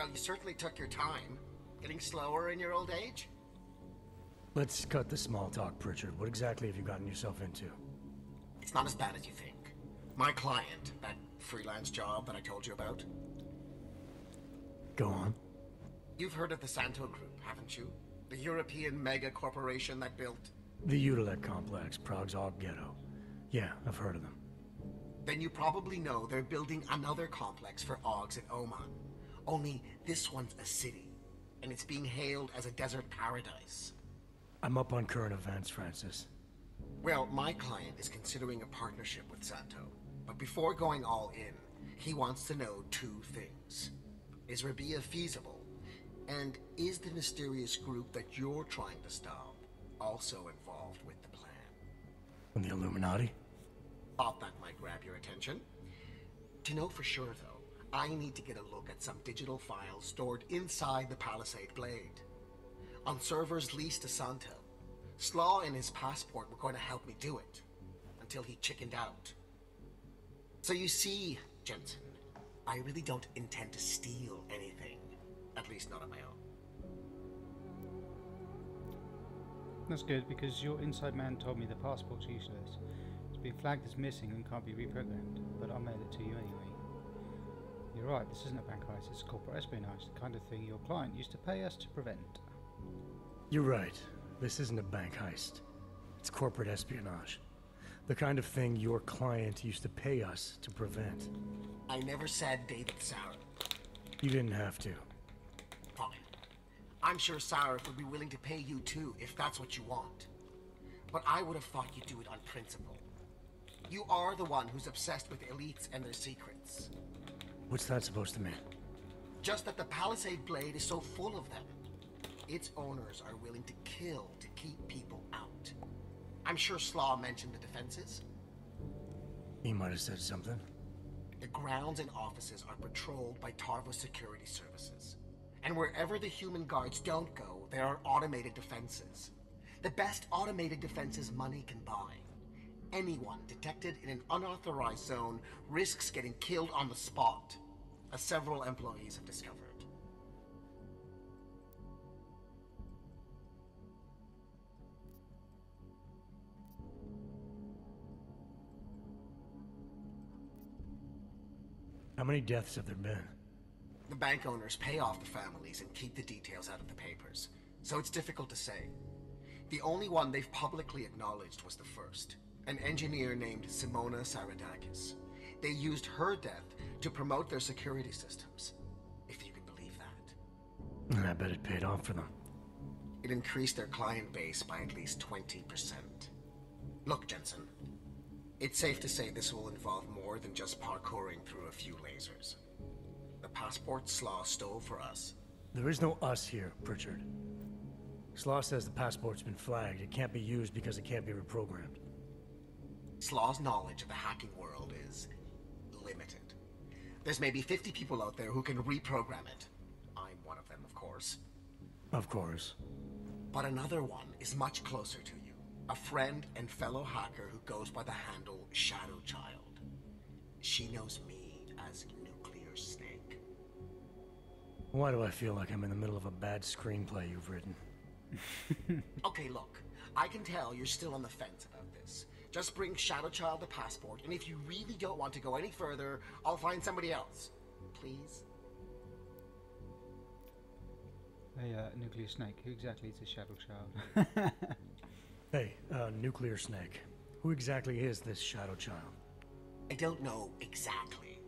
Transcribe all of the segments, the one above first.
Well, you certainly took your time. Getting slower in your old age? Let's cut the small talk, Pritchard. What exactly have you gotten yourself into? It's not as bad as you think. My client, that freelance job that I told you about. Go on. You've heard of the Santo Group, haven't you? The European mega corporation that built... The Utilec complex, Prague's Og Ghetto. Yeah, I've heard of them. Then you probably know they're building another complex for Ogs in Oman. Only this one's a city, and it's being hailed as a desert paradise. I'm up on current events, Francis. Well, my client is considering a partnership with Santo, but before going all in, he wants to know two things. Is Rabia feasible? And is the mysterious group that you're trying to stop also involved with the plan? From the Illuminati? Thought that might grab your attention. To know for sure, though, I need to get a look at some digital files stored inside the Palisade blade. On servers leased to Santo. Slaw and his passport were going to help me do it, until he chickened out. So you see, Jensen, I really don't intend to steal anything. At least not on my own. That's good, because your inside man told me the passport's useless. It's been flagged as missing and can't be reprogrammed, but I'll mail it to you anyway. You're right, this isn't a bank heist, it's corporate espionage, the kind of thing your client used to pay us to prevent. You're right. This isn't a bank heist. It's corporate espionage. The kind of thing your client used to pay us to prevent. I never said David Sarah. You didn't have to. Fine. I'm sure Sarah would be willing to pay you too, if that's what you want. But I would have thought you'd do it on principle. You are the one who's obsessed with elites and their secrets. What's that supposed to mean? Just that the Palisade blade is so full of them. Its owners are willing to kill to keep people out. I'm sure Slaw mentioned the defenses. He might have said something. The grounds and offices are patrolled by Tarva security services. And wherever the human guards don't go, there are automated defenses. The best automated defenses money can buy. Anyone detected in an unauthorized zone risks getting killed on the spot, as several employees have discovered. How many deaths have there been? The bank owners pay off the families and keep the details out of the papers, so it's difficult to say. The only one they've publicly acknowledged was the first, an engineer named Simona Saridakis. They used her death to promote their security systems, if you can believe that. And I bet it paid off for them. It increased their client base by at least 20%. Look, Jensen, it's safe to say this will involve more than just parkouring through a few lasers. The passport Slaw stole for us. There is no us here, Pritchard. Slaw says the passport's been flagged. It can't be used because it can't be reprogrammed. Slaw's knowledge of the hacking world is limited. There's maybe 50 people out there who can reprogram it. I'm one of them, of course. Of course. But another one is much closer to you. A friend and fellow hacker who goes by the handle ShadowChild. She knows me as Nuclear Snake. Why do I feel like I'm in the middle of a bad screenplay you've written? Okay, look. I can tell you're still on the fence about this. Just bring ShadowChild the passport, and if you really don't want to go any further, I'll find somebody else. Please? Hey, Nuclear Snake, who exactly is a ShadowChild? Hey, Nuclear Snake. Who exactly is this ShadowChild? I don't know exactly.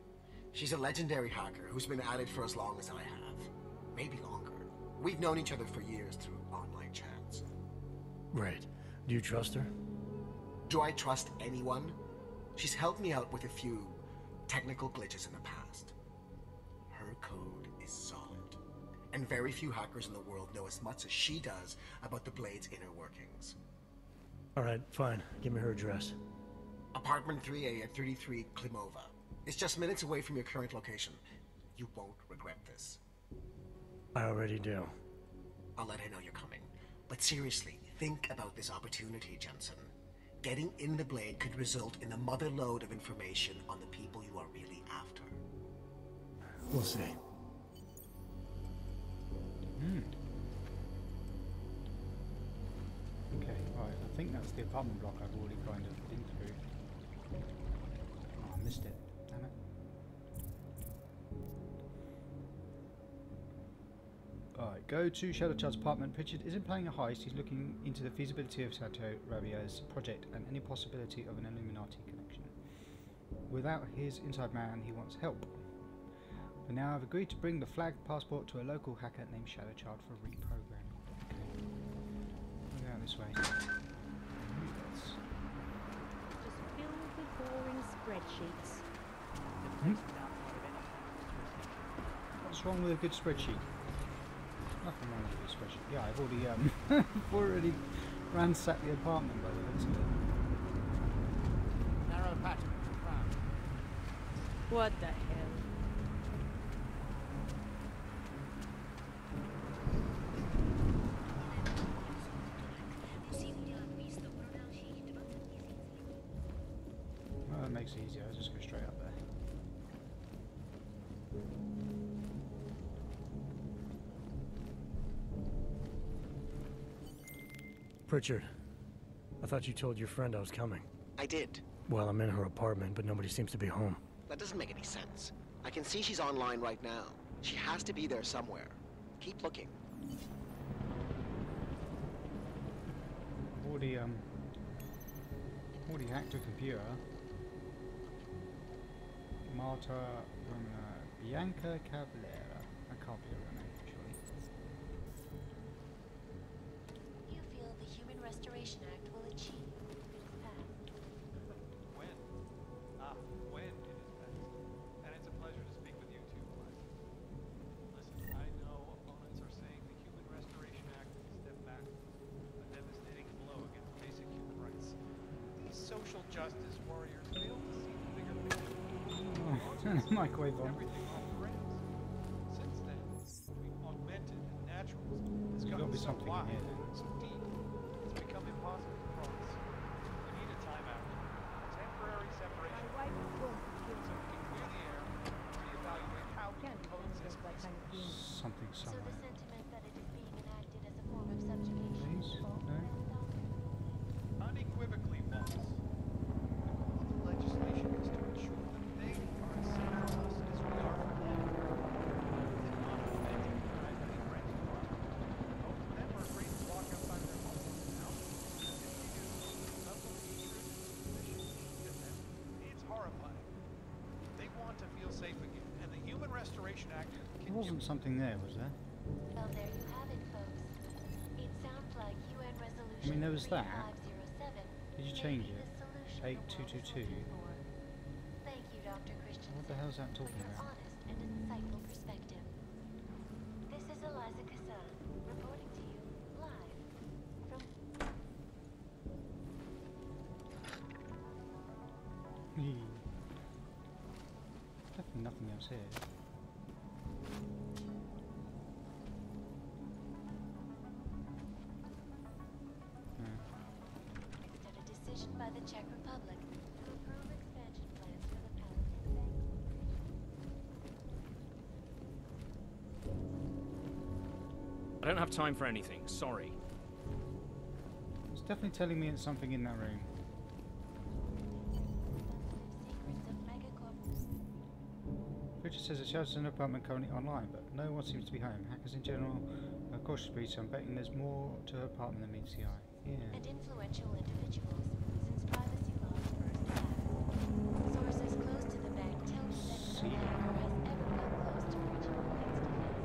She's a legendary hacker who's been at it for as long as I have. Maybe longer. We've known each other for years through online chats. Right. Do you trust her? Do I trust anyone? She's helped me out with a few technical glitches in the past. Her code is solid. And very few hackers in the world know as much as she does about the Blade's inner workings. Alright, fine. Give me her address. Apartment 3A at 33 Klimova. It's just minutes away from your current location. You won't regret this. I already do. I'll let her know you're coming. But seriously, think about this opportunity, Jensen. Getting in the Blade could result in a motherlode of information on the people you are really after. We'll see. Okay, right, I think that's the apartment block I've already kind of been through. Oh, I missed it. Damn it. Alright, go to ShadowChild's apartment. Pritchard isn't planning a heist, he's looking into the feasibility of Saridakis' project and any possibility of an Illuminati connection. Without his inside man, he wants help. But now I've agreed to bring the flagged passport to a local hacker named ShadowChild for reprogramming. Okay. We'll go out this way. Just filled with boring spreadsheets. What's wrong with a good spreadsheet? Nothing wrong with a good spreadsheet. Yeah, I've already ransacked the apartment by the looks of it. Narrow pattern. What the hell? Well, that makes it easier. I'll just go straight up there. Pritchard, I thought you told your friend I was coming. I did. Well, I'm in her apartment, but nobody seems to be home. That doesn't make any sense. I can see she's online right now. She has to be there somewhere. Keep looking. Already hacked a computer. Marta Bianca Cavalera. I can't be her name, actually. You feel the Human Restoration Act will achieve when it is passed. When? When it is passed. And it's a pleasure to speak with you too, Palisade. Listen, I know opponents are saying the Human Restoration Act is a step backwards, a devastating blow against basic human rights. These social justice warriors fail to see the bigger picture. Turn the microwave on. Everything off the rails. Since then, augmented and naturalism has There's gotten got to be so something in wide, here then. so deep, it's become impossible to cross. We need a timeout, temporary separation, My wife is going to kill so me. we can clear the air to evaluate how we Can't can be coexist that kind of peacefully. game. Something So the somewhere. sentiment that it is being enacted as a form of subjugation Please? is false. No? Unequivocally false. The goal of the legislation is to ensure that they are as safe for us as we are for them. It's not a romantic guide that they bring to us. Most of them are afraid to walk outside their homes now. And if they do, some will be hatred and suspicion aimed at them. It's horrifying. They want to feel safe again, and the Human Restoration Act There can wasn't something there, was there? Well, there you have it, folks. It sounds like UN Resolution I mean, there was that. 3507 Did you may change be it? the solution the world is 8222. looking for. Thank you, Dr. Christensen, What the hell is that for talking your about? honest and insightful perspective. This is Eliza Kassan, reporting to you live from Definitely nothing else here. next at a decision by the Czech Republic to approve expansion plans for the Palisade Bank. I don't have time for anything, sorry. It's definitely telling me it's something in that room. Secrets of megacorp. Richard says the shelter's an apartment currently online, but no one seems to be home. Hackers in general are cautious breed, so I'm betting there's more to her apartment than meets the eye. Yeah. And influential individuals since privacy laws first passed. Sources close to the bank tell me that no hacker has ever come close to breaching the bank's defense.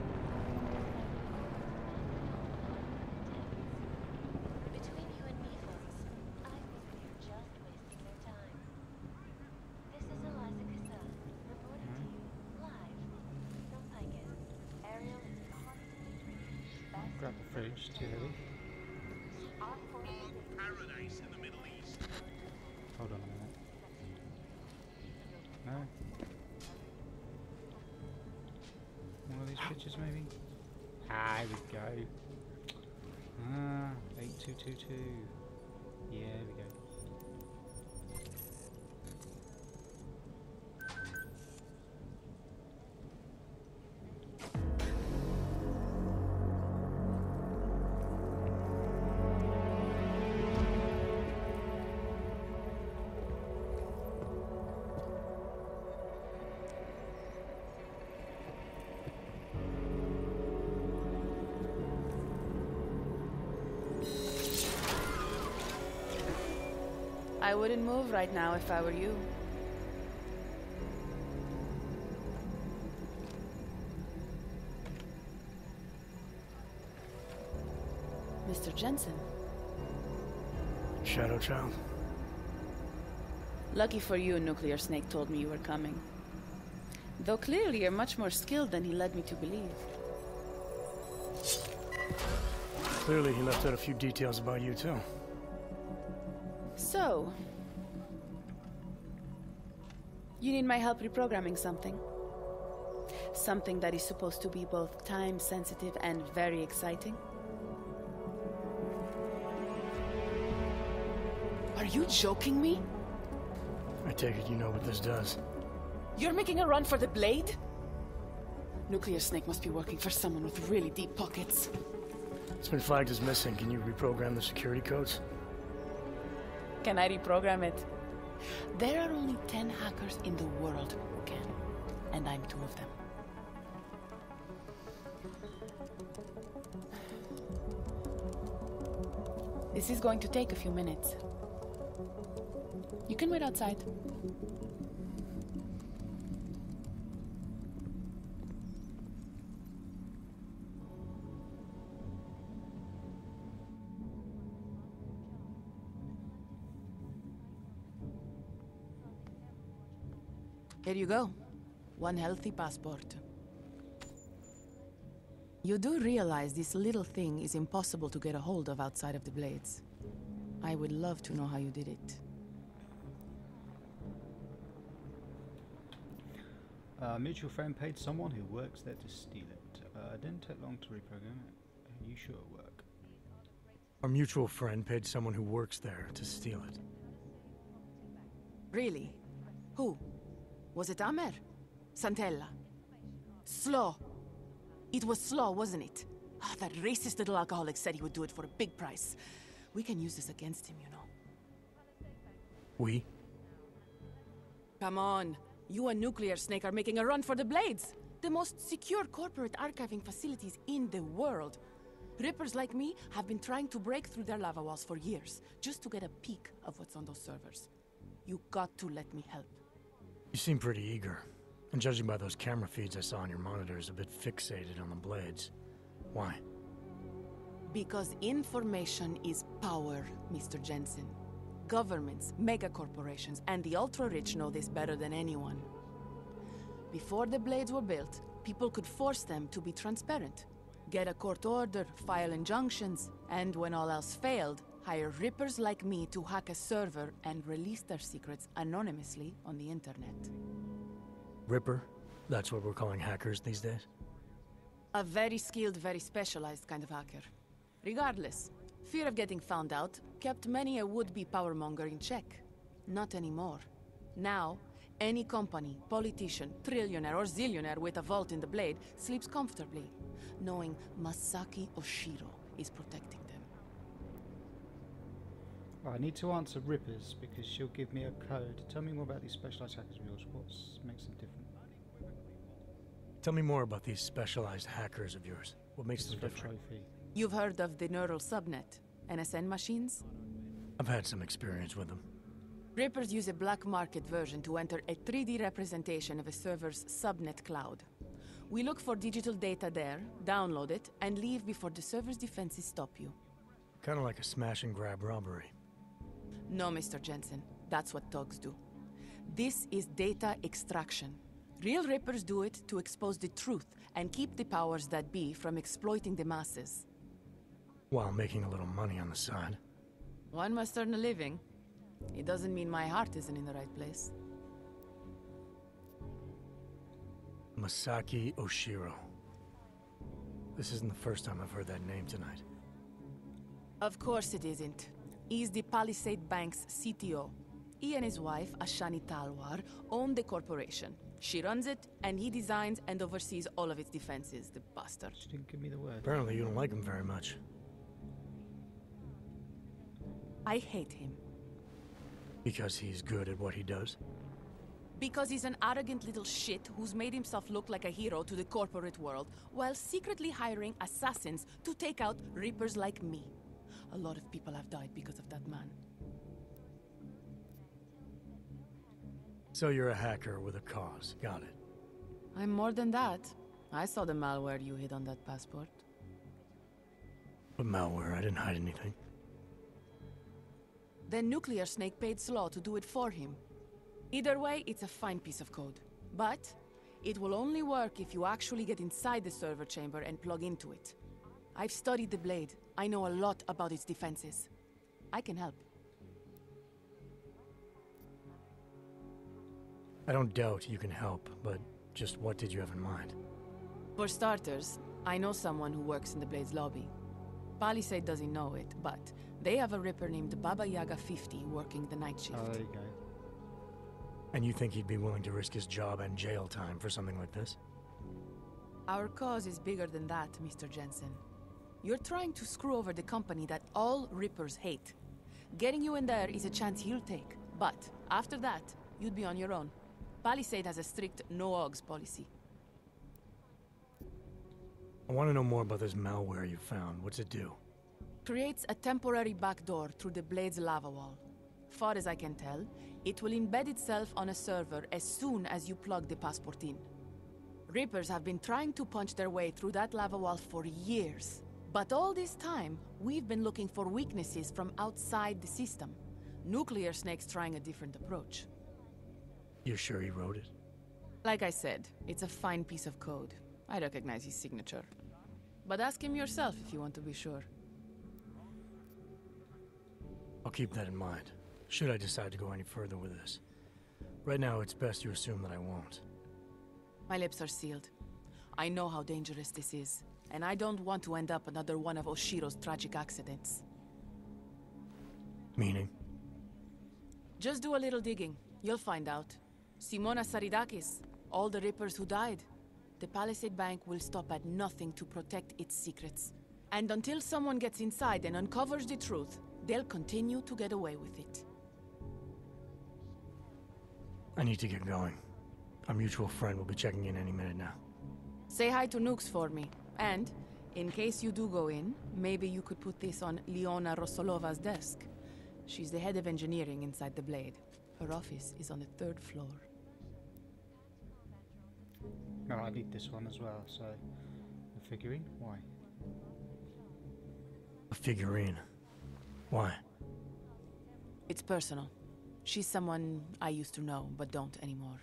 Between you and me, folks, I think they're just wasting their time. This is Eliza Kassan, reporting to you live from Picus. Ariel is constantly training. Grab the fridge, too heavy. Paradise in the Middle East. Hold on a minute. No? One of these pictures, maybe? Ah, here we go. Ah, 8222. Yeah, here we go. I wouldn't move right now if I were you. Mr. Jensen. ShadowChild. Lucky for you, Nuclear Snake told me you were coming. Though clearly you're much more skilled than he led me to believe. Clearly he left out a few details about you, too. So... you need my help reprogramming something. Something that is supposed to be both time-sensitive and very exciting. Are you joking me? I take it you know what this does. You're making a run for the blade? Nuclear Snake must be working for someone with really deep pockets. It's been flagged as missing. Can you reprogram the security codes? Can I reprogram it? There are only 10 hackers in the world who can. And I'm 2 of them. This is going to take a few minutes. You can wait outside. Here you go. 1 healthy passport. You do realize this little thing is impossible to get a hold of outside of the Blades. I would love to know how you did it. Mutual friend paid someone who works there to steal it. Didn't take long to reprogram it. You sure it work? Our mutual friend paid someone who works there to steal it. Really? Who? Was it Amer? Santella? Slaw? It was Slaw, wasn't it? Ah, that racist little alcoholic said he would do it for a big price. We can use this against him, you know. We? Come on. You and Nuclear Snake are making a run for the Blades. The most secure corporate archiving facilities in the world. Rippers like me have been trying to break through their lava walls for years, just to get a peek of what's on those servers. You got to let me help. You seem pretty eager. And judging by those camera feeds I saw on your monitors, a bit fixated on the Blades. Why? Because information is power, Mr. Jensen. Governments, megacorporations, and the ultra-rich know this better than anyone. Before the Blades were built, people could force them to be transparent. Get a court order, file injunctions, and when all else failed, hire rippers like me to hack a server and release their secrets anonymously on the internet. Ripper? That's what we're calling hackers these days? A very skilled, very specialized kind of hacker. Regardless, fear of getting found out kept many a would-be powermonger in check. Not anymore. Now, any company, politician, trillionaire or zillionaire with a vault in the Blade sleeps comfortably, knowing Masaki Oshiro is protecting them. I need to answer Rippers because she'll give me a code. Tell me more about these specialized hackers of yours. What makes them different? Tell me more about these specialized hackers of yours. What makes them different? Trophy. You've heard of the neural subnet, NSN machines? I've had some experience with them. Rippers use a black market version to enter a 3D representation of a server's subnet cloud. We look for digital data there, download it, and leave before the server's defenses stop you. Kind of like a smash and grab robbery. No, Mr. Jensen. That's what thugs do. This is data extraction. Real Rippers do it to expose the truth and keep the powers that be from exploiting the masses. While making a little money on the side. One must earn a living. It doesn't mean my heart isn't in the right place. Masaki Oshiro. This isn't the first time I've heard that name tonight. Of course it isn't. He's the Palisade Bank's CTO. He and his wife, Ashani Talwar, own the corporation. She runs it, and he designs and oversees all of its defenses, the bastard. She didn't give me the word. Apparently you don't like him very much. I hate him. Because he's good at what he does? Because he's an arrogant little shit who's made himself look like a hero to the corporate world, while secretly hiring assassins to take out Rippers like me. A lot of people have died because of that man. So you're a hacker with a cause. Got it. I'm more than that. I saw the malware you hid on that passport. But malware, I didn't hide anything. Then Nuclear Snake paid Slaw to do it for him. Either way, it's a fine piece of code. But it will only work if you actually get inside the server chamber and plug into it. I've studied the Blade. I know a lot about its defenses. I can help. I don't doubt you can help, but just what did you have in mind? For starters, I know someone who works in the Blade's lobby. Palisade doesn't know it, but they have a Ripper named Baba Yaga 50 working the night shift. Oh, there you go. And you think he'd be willing to risk his job and jail time for something like this? Our cause is bigger than that, Mr. Jensen. You're trying to screw over the company that all Rippers hate. Getting you in there is a chance he'll take, but after that, you'd be on your own. Palisade has a strict no-ogs policy. I want to know more about this malware you found. What's it do? Creates a temporary backdoor through the Blade's lava wall. Far as I can tell, it will embed itself on a server as soon as you plug the passport in. Rippers have been trying to punch their way through that lava wall for years. But all this time, we've been looking for weaknesses from outside the system. Nuclear Snake's trying a different approach. You're sure he wrote it? Like I said, it's a fine piece of code. I recognize his signature. But ask him yourself if you want to be sure. I'll keep that in mind, should I decide to go any further with this. Right now, it's best you assume that I won't. My lips are sealed. I know how dangerous this is, and I don't want to end up another one of Oshiro's tragic accidents. Meaning? Just do a little digging. You'll find out. Simona Saridakis, all the Rippers who died. The Palisade Bank will stop at nothing to protect its secrets. And until someone gets inside and uncovers the truth, they'll continue to get away with it. I need to get going. Our mutual friend will be checking in any minute now. Say hi to Nukes for me. And, in case you do go in, maybe you could put this on Leona Rosolova's desk. She's the head of engineering inside the Blade. Her office is on the 3rd floor. No, I need this one as well, so... The figurine? Why? A figurine. Why? It's personal. She's someone I used to know, but don't anymore.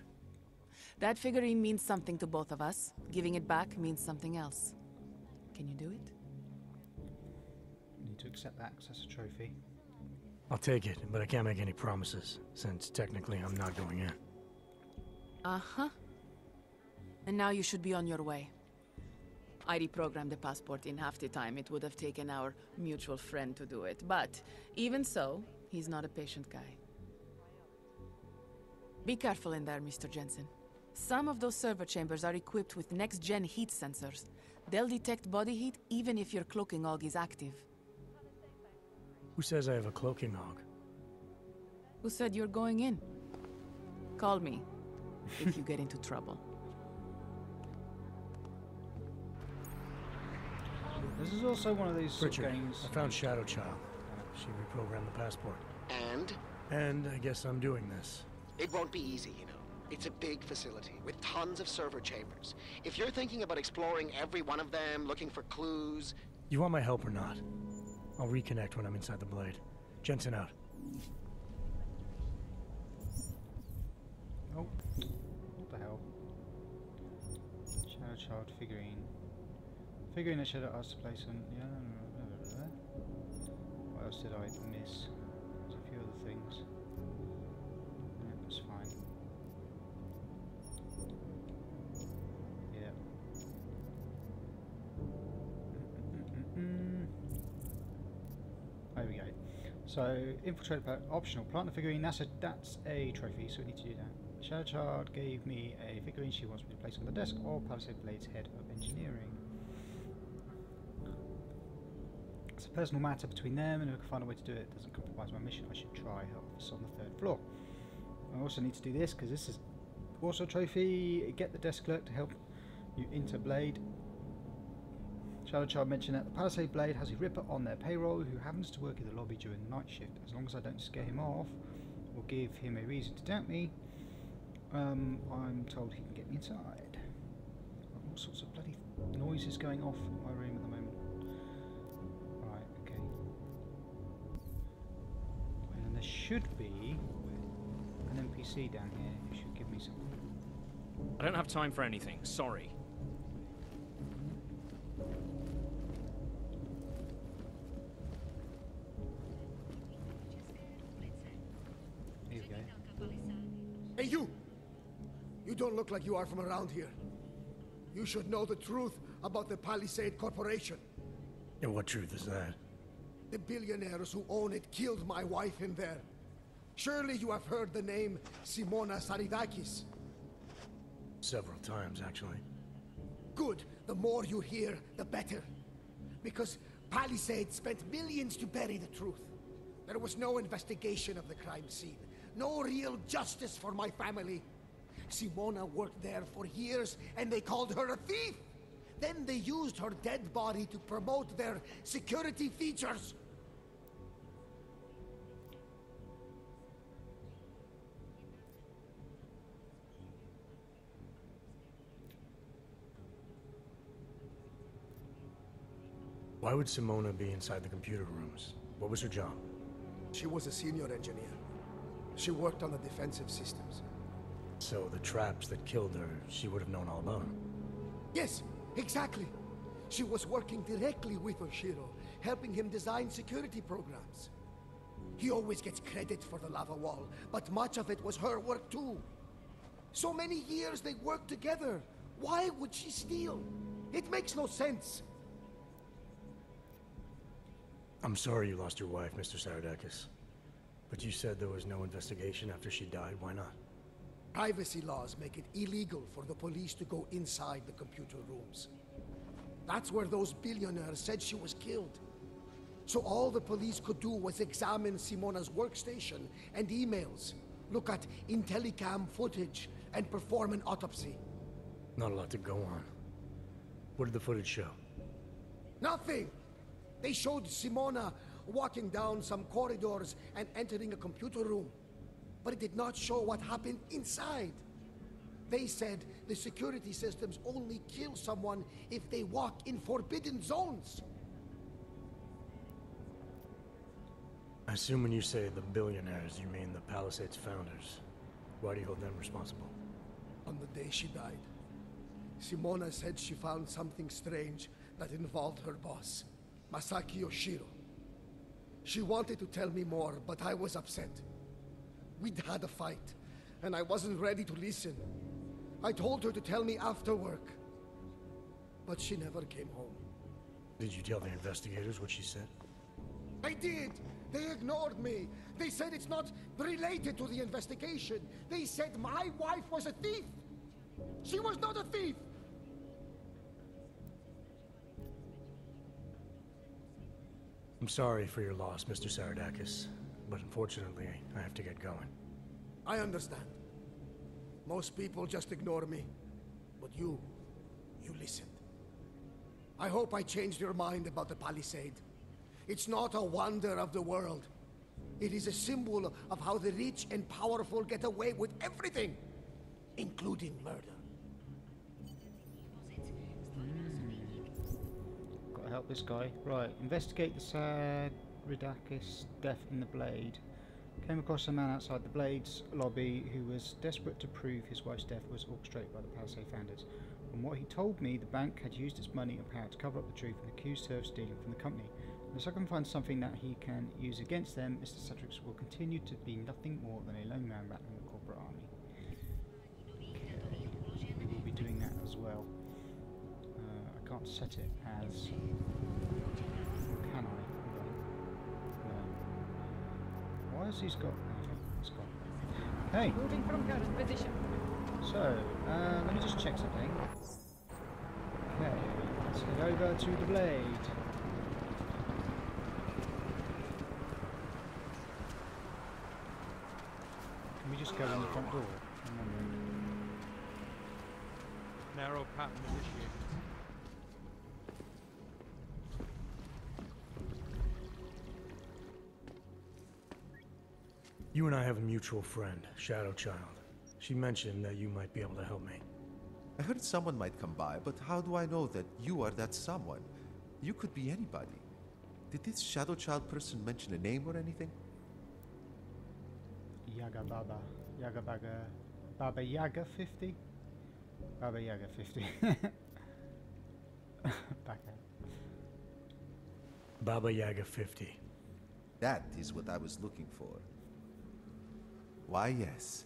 That figurine means something to both of us. Giving it back means something else. Can you do it? I need to accept that because that's a trophy. I'll take it, but I can't make any promises, since technically I'm not going in. Uh-huh. And now you should be on your way. I reprogrammed the passport in half the time it would have taken our mutual friend to do it, but even so, he's not a patient guy. Be careful in there, Mr. Jensen. Some of those server chambers are equipped with next-gen heat sensors. They'll detect body heat even if your cloaking aug is active. Who says I have a cloaking aug? Who said you're going in? Call me if you get into trouble. This is also one of these sort of Richard, games... I found ShadowChild. She reprogrammed the passport. And I guess I'm doing this. It won't be easy, you know. It's a big facility with tons of server chambers. If you're thinking about exploring every one of them, looking for clues... You want my help or not? I'll reconnect when I'm inside the Blade. Jensen out. Oh, what the hell? ShadowChild figurine. Figurine that Shadow asked to place on... Yeah, what else did I miss? There's a few other things. Yeah, that's fine. Yeah. There we go. So, infiltrate optional. Plant the figurine. That's a trophy, so we need to do that. ShadowChild gave me a figurine she wants me to place on the desk or Palisade Blade's head of engineering. It's a personal matter between them, and if I can find a way to do it doesn't compromise my mission, I should try. Her office on the 3rd floor. I also need to do this because this is also a trophy. Get the desk clerk to help you into Blade. ShadowChild mentioned that the Palisade Blade has a Ripper on their payroll who happens to work in the lobby during the night shift. As long as I don't scare him off or give him a reason to doubt me, I'm told he can get me inside. All sorts of bloody noises going off in my room at the moment. Right, okay. And then there should be an NPC down here who should give me something. I don't have time for anything. Sorry. Here we go. Hey, you! You don't look like you are from around here. You should know the truth about the Palisade Corporation. And what truth is that? The billionaires who own it killed my wife in there. Surely you have heard the name Simona Saridakis. Several times, actually. Good. The more you hear, the better. Because Palisade spent millions to bury the truth. There was no investigation of the crime scene. No real justice for my family. Simona worked there for years, and they called her a thief! Then they used her dead body to promote their security features! Why would Simona be inside the computer rooms? What was her job? She was a senior engineer. She worked on the defensive systems. So the traps that killed her, she would have known all about them. Yes, exactly. She was working directly with Oshiro, helping him design security programs. He always gets credit for the lava wall, but much of it was her work too. So many years they worked together. Why would she steal? It makes no sense. I'm sorry you lost your wife, Mr. Saridakis. But you said there was no investigation after she died. Why not? Privacy laws make it illegal for the police to go inside the computer rooms. That's where those billionaires said she was killed. So all the police could do was examine Simona's workstation and emails, look at Intellicam footage, and perform an autopsy. Not a lot to go on. What did the footage show? Nothing! They showed Simona walking down some corridors and entering a computer room. But it did not show what happened inside. They said the security systems only kill someone if they walk in forbidden zones. I assume when you say the billionaires, you mean the Palisade's founders. Why do you hold them responsible? On the day she died, Simona said she found something strange that involved her boss, Masaki Oshiro. She wanted to tell me more, but I was upset. We'd had a fight, and I wasn't ready to listen. I told her to tell me after work, but she never came home. Did you tell the investigators what she said? I did! They ignored me! They said it's not related to the investigation! They said my wife was a thief! She was not a thief! I'm sorry for your loss, Mr. Saridakis, but unfortunately, I have to get going. I understand. Most people just ignore me. But you listened. I hope I changed your mind about the Palisade. It's not a wonder of the world. It is a symbol of how the rich and powerful get away with everything, including murder. Gotta help this guy. Right, investigate the Saridakis death in the Blade. Came across a man outside the Blade's lobby who was desperate to prove his wife's death was orchestrated by the Palisade founders. From what he told me, the bank had used its money and power to cover up the truth and accused her of stealing from the company. Unless I can find something that he can use against them, Mr. Satrix will continue to be nothing more than a lone man battling the corporate army. Okay. We will be doing that as well. I can't set it as... Can I? Hold on. No. Why has he got... Okay, it's gone. Hey! Moving from current position. So, let me just check something. Okay, let's head over to the Blade. Can we just go in the front door? I'm wondering. Narrow pattern initiated. You and I have a mutual friend, ShadowChild. She mentioned that you might be able to help me. I heard someone might come by, but how do I know that you are that someone? You could be anybody. Did this ShadowChild person mention a name or anything? Yaga Baba. Yaga Baga. Baba Yaga 50? Baba Yaga 50. Back out. Baba Yaga 50. That is what I was looking for. Why, yes.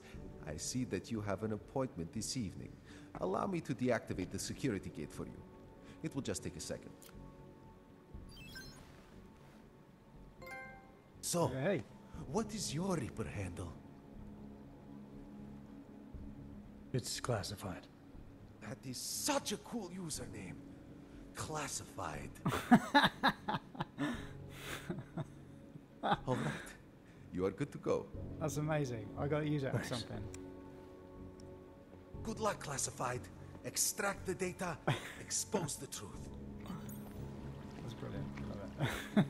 I see that you have an appointment this evening. Allow me to deactivate the security gate for you. It will just take a second. So, Hey. what is your Reaper handle? It's classified. That is such a cool username. Classified. All right. You are good to go. That's amazing. I gotta use it on something. Good luck, Classified. Extract the data, expose the truth. That's brilliant. Love it.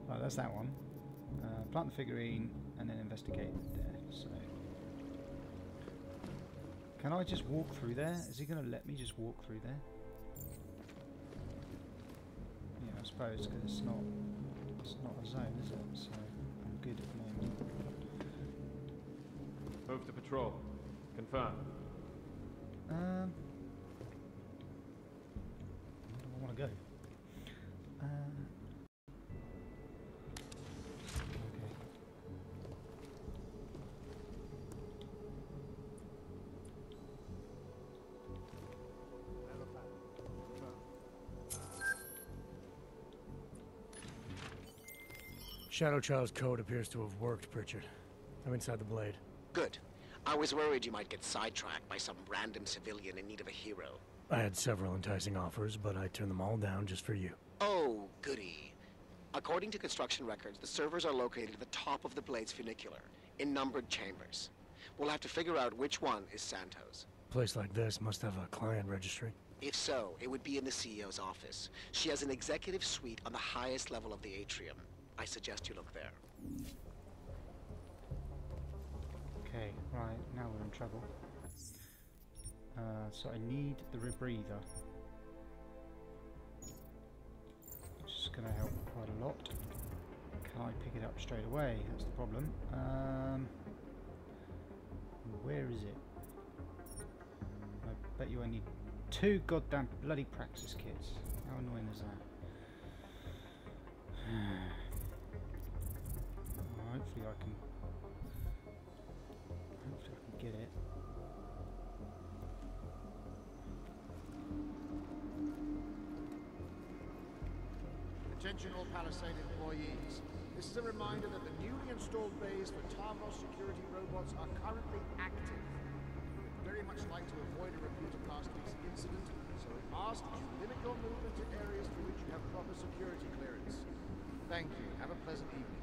Right, that's that one. Plant the figurine and then investigate there. So, can I just walk through there? Is he going to let me just walk through there? Yeah, I suppose because it's not a zone, is it? So I'm good at the moment. Move to patrol. Confirm. Where do I want to go? ShadowChild's code appears to have worked, Pritchard. I'm inside the blade. Good. I was worried you might get sidetracked by some random civilian in need of a hero. I had several enticing offers, but I turned them all down just for you. Oh, goody. According to construction records, the servers are located at the top of the blade's funicular, in numbered chambers. We'll have to figure out which one is Santos. A place like this must have a client registry. If so, it would be in the CEO's office. She has an executive suite on the highest level of the atrium. I suggest you look there. Okay, right, now we're in trouble. So I need the rebreather. Which is going to help quite a lot. Can I pick it up straight away? That's the problem. Where is it? I bet you I need 2 goddamn bloody praxis kits. How annoying is that? Hopefully I can get it. Attention all Palisade employees. This is a reminder that the newly installed bays for Tarvos security robots are currently active. We'd very much like to avoid a repeat of last week's incident, so we ask that you limit your movement to areas for which you have proper security clearance. Thank you. Have a pleasant evening.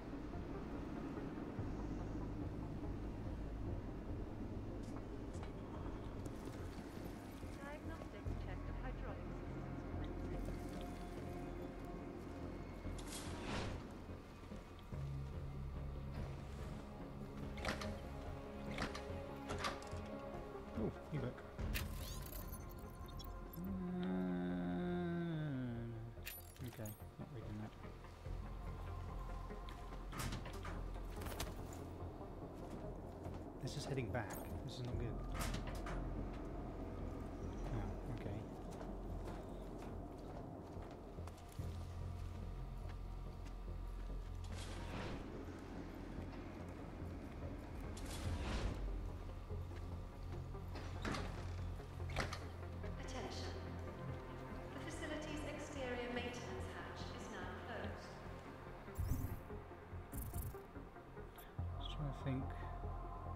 Diagnostic check of hydraulic systems. Oh, you look. Okay, not reading that. This is heading back. This is not good. Oh, okay. Attention. The facility's exterior maintenance hatch is now closed. Just trying to think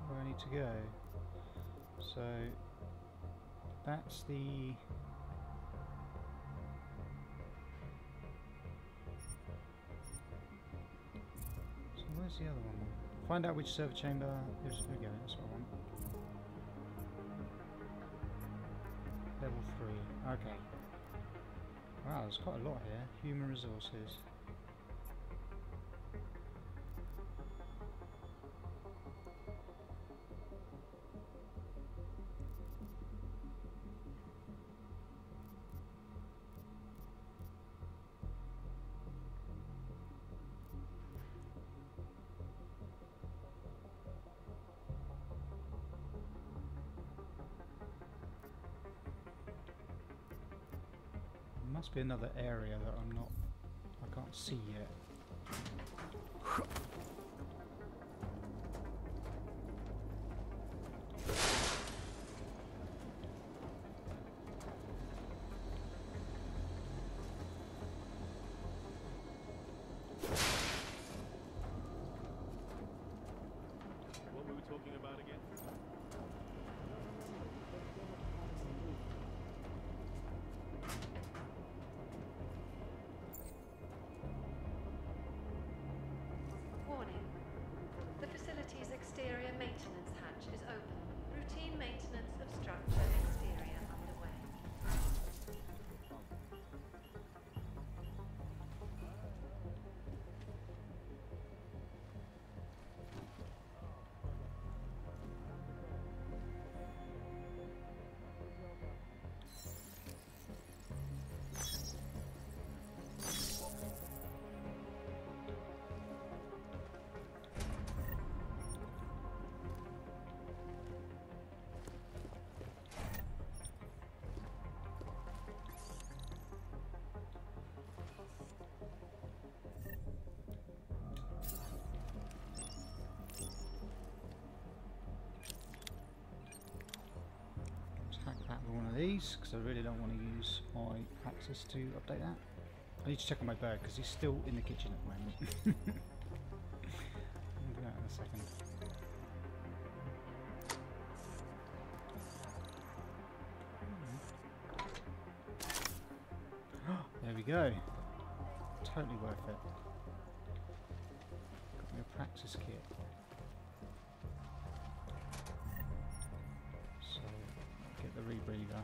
where I need to go. So that's the so where's the other one? Find out which server chamber. There we go, that's what I want. Level 3. Okay. Wow, there's quite a lot here. Human resources. must be another area that I can't see yet. What were we talking about again? Warning. The facility's exterior maintenance hatch is open. Routine maintenance of structure exterior underway. Hack that with one of these because I really don't want to use my access to update that. I need to check on my bird because he's still in the kitchen at the moment. I'll do that in a second. There we go. Totally worth it. Got me a practice kit. So, get the rebreather.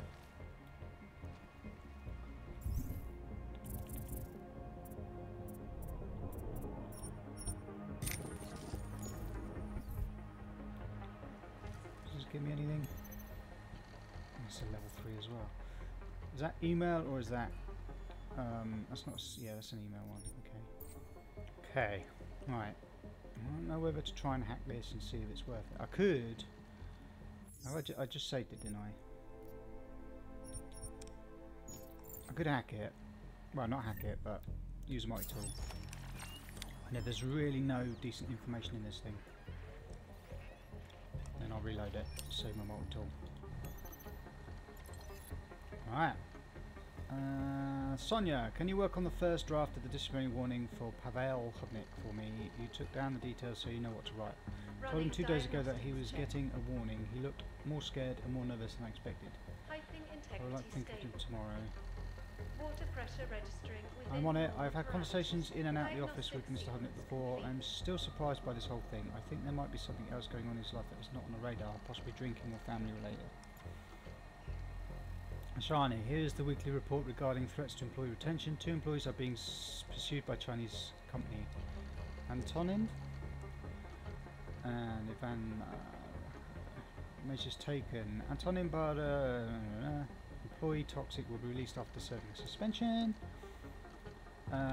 Does this give me anything? It's a level 3 as well. Is that email or is that... that's not... yeah, that's an email one. Okay. Okay. Right. I don't know whether to try and hack this and see if it's worth it. I could... oh, I just saved it, didn't I? I could hack it. Well, not hack it, but use a multi-tool. And if there's really no decent information in this thing, then I'll reload it, save my multi-tool. Alright. Sonia, can you work on the first draft of the disciplinary warning for Pavel Hubnik for me? You took down the details so you know what to write. I told him 2 days ago that he was getting a warning. He looked more scared and more nervous than I expected. I would like to think of him tomorrow. Water pressure registering. I'm on it. I've had conversations in and out of the office with Mr. Hubnik before. I'm still surprised by this whole thing. I think there might be something else going on in his life that is not on the radar, possibly drinking or family related. Shani, here's the weekly report regarding threats to employee retention. 2 employees are being pursued by Chinese company. Antonin and Ivan. Measures taken. Antonin Barda, employee toxic, will be released after serving a suspension.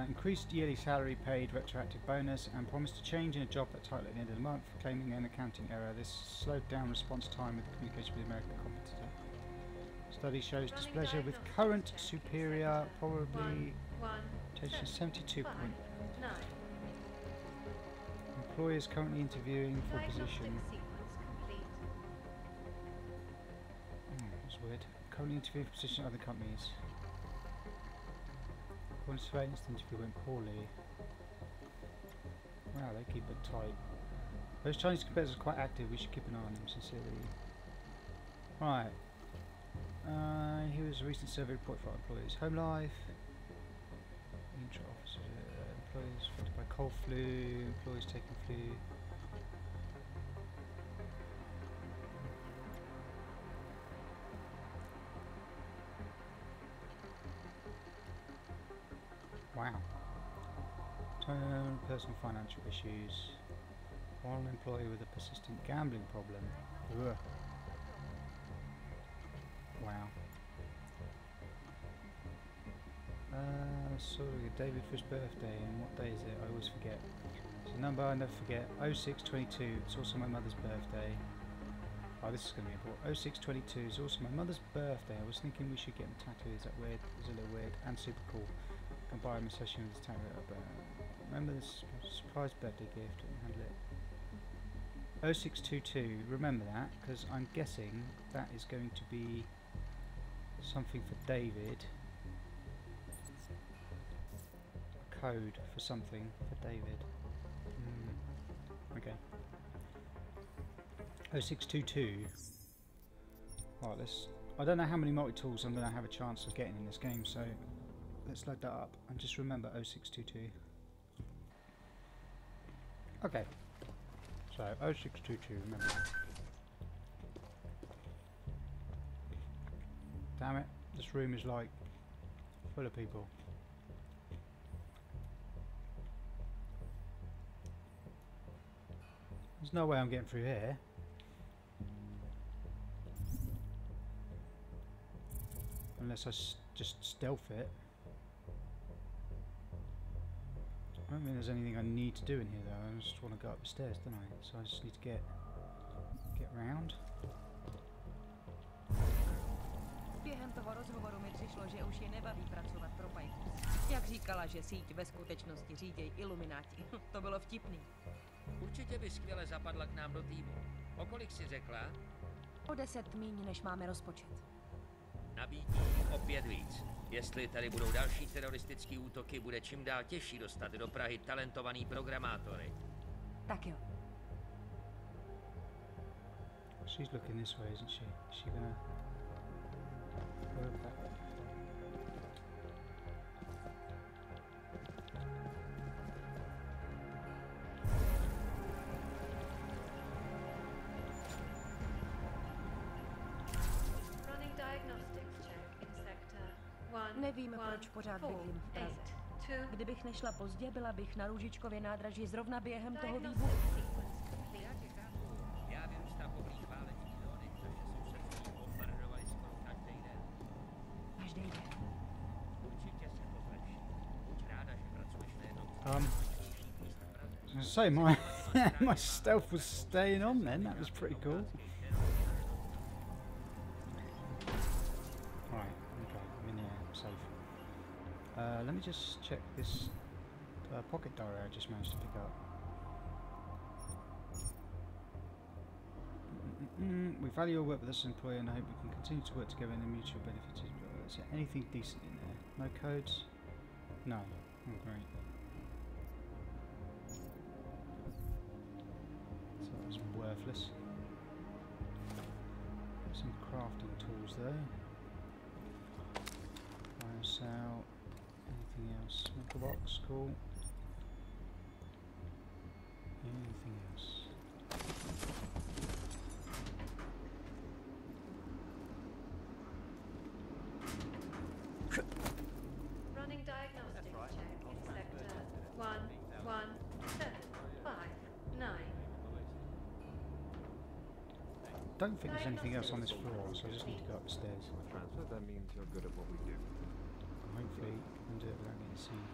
Increased yearly salary paid, retroactive bonus, and promised to change in a job title at the end of the month, claiming an accounting error. This slowed down response time with the communication with the American competitor. Study shows displeasure with current superior, probably attention 72 point. Employers currently interviewing for position. That's weird. Currently interviewing for position at other companies. According to surveillance, the interview went poorly. Wow, they keep it tight. Those Chinese competitors are quite active. We should keep an eye on them, sincerely. Right. Here is a recent survey report for our employees. Home life. Intra-officer. Employees affected by cold flu. Employees taking flu. Wow. Personal financial issues. One employee with a persistent gambling problem. Ugh. Wow. So David for his birthday, and what day is it? I always forget. It's a number I never forget. 0622. It's also my mother's birthday. I Oh, this is going to be important. 0622 is also my mother's birthday. I was thinking we should get him tattooed. Is that weird? It's a little weird and super cool. Can buy him a session with his tattoo. Remember this surprise birthday gift and handle it. 0622. Remember that, because I'm guessing that is going to be something for David. A code for something for David. Okay. 0622. Right, let's. I don't know how many multi-tools I'm going to have a chance of getting in this game, so let's load that up and just remember 0622. Okay. So 0622, remember that. Damn it, this room is like full of people. There's no way I'm getting through here. Unless I just stealth it. I don't think there's anything I need to do in here though. I just want to go up the stairs, don't I? So I just need to get round. Během toho rozhovoru mi přišlo, že už je nebaví pracovat pro Pajkus. Jak říkala, že síť ve skutečnosti řídějí ilumináti. To bylo vtipný. Určitě by skvěle zapadla k nám do týmu. O kolik si řekla? O 10 míň, než máme rozpočet. Nabídí o 5 víc. Jestli tady budou další teroristické útoky, bude čím dál těžší dostat do Prahy talentovaný programátory. Tak jo. She's looking this way, isn't she? Is she gonna work that way? Nevím, proč pořád bydlím v Praze. Kdybych nešla pozdě, byla bych na Růžičkově nádraží zrovna během toho výbuchu. Já vyrůstám poblíž váleční zóny, naše sousedství bombardovali skoro každý den. Každý den. Určitě se to zlepší. Buď ráda, že pracuješ nejenom Say my stealth was staying on then. That was pretty cool. Let me just check this pocket diary I just managed to pick up. We value your work with this employer and I hope we can continue to work together in the mutual benefit. Is there anything decent in there? No codes? No. Oh, great. So that was worthless. Some crafting tools though. Fire cell. Anything else? Smoker box, cool. Anything else? Running diagnostics check in sector 11759. Don't think there's anything else on this floor, so I just need to go upstairs. Transfer, that means you're good at what we do. Hopefully, I can do it without getting seen.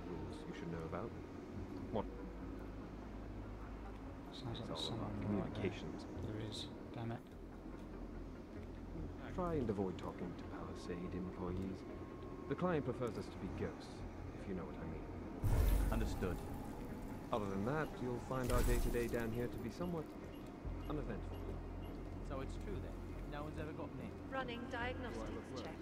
Rules you should know about. What? Sounds like It's all someone about communications. Right there. There is. Damn it. Try and avoid talking to Palisade employees. The client prefers us to be ghosts, if you know what I mean. Understood. Other than that, you'll find our day-to-day down here to be somewhat uneventful. So it's true then? No one's ever got me? Running diagnostics check.